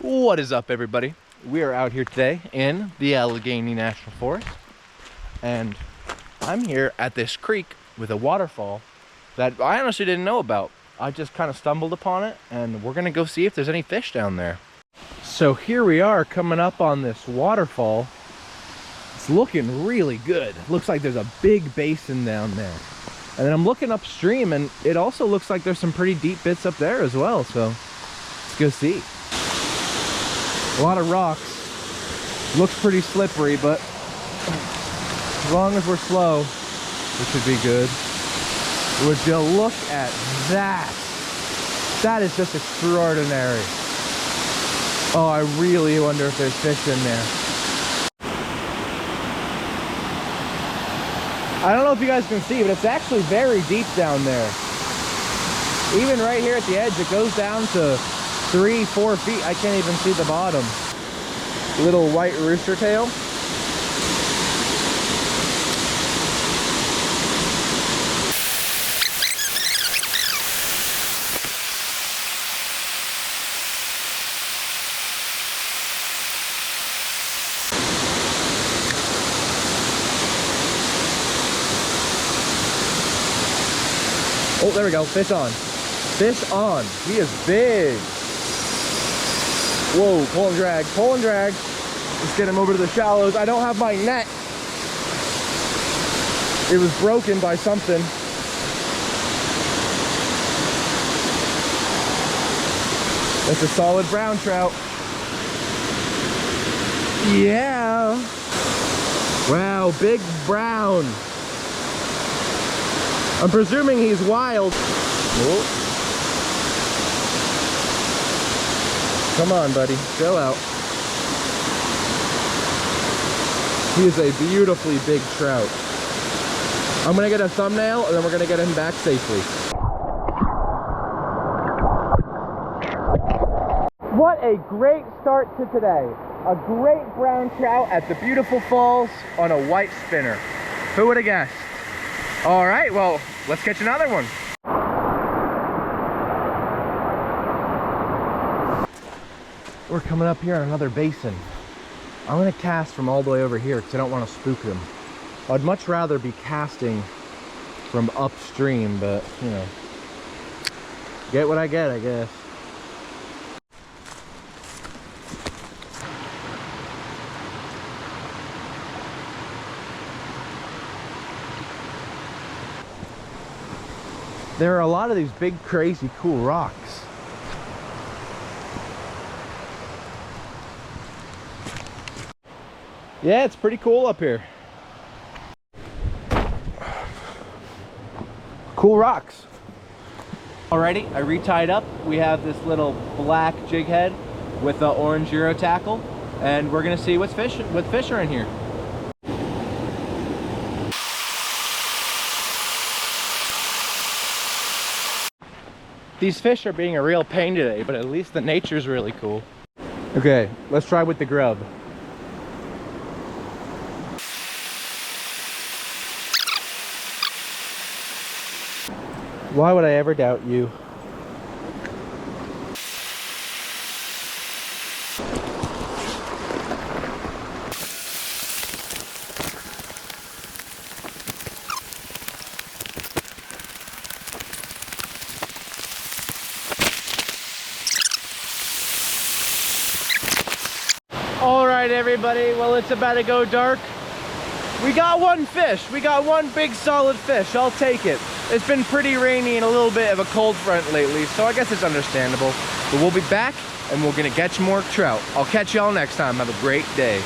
What is up, everybody? We are out here today in the Allegheny National Forest, and I'm here at this creek with a waterfall that I honestly didn't know about. I just kind of stumbled upon it, and we're gonna go see if there's any fish down there. So here we are coming up on this waterfall. It's looking really good. Looks like there's a big basin down there. And then I'm looking upstream, and it also looks like there's some pretty deep bits up there as well, so let's go see. A lot of rocks. Looks pretty slippery, but as long as we're slow, it should be good. Would you look at that? That is just extraordinary. Oh, I really wonder if there's fish in there. I don't know if you guys can see, but it's actually very deep down there. Even right here at the edge, it goes down to 3-4 feet. I can't even see the bottom. Little white rooster tail. Oh, there we go. Fish on. Fish on. He is big. Whoa, pull and drag, pull and drag. Let's get him over to the shallows. I don't have my net. It was broken by something. That's a solid brown trout. Yeah. Wow, big brown. I'm presuming he's wild. Whoa. Come on, buddy, go out. He is a beautifully big trout. I'm gonna get a thumbnail and then we're gonna get him back safely. What a great start to today. A great brown trout at the beautiful falls on a white spinner. Who would have guessed? All right, well, let's catch another one. We're coming up here on another basin. I'm gonna cast from all the way over here because I don't want to spook them. I'd much rather be casting from upstream, but you know, get what I get, I guess. There are a lot of these big, crazy, cool rocks. Yeah, it's pretty cool up here. Cool rocks. Alrighty, I retied up. We have this little black jig head with the orange Euro tackle, and we're gonna see what fish are in here. These fish are being a real pain today, but at least the nature's really cool. Okay, let's try with the grub. Why would I ever doubt you? All right, everybody, well, it's about to go dark. We got one fish. We got one big solid fish. I'll take it. It's been pretty rainy and a little bit of a cold front lately, so I guess it's understandable. But we'll be back and we're gonna catch more trout. I'll catch y'all next time. Have a great day.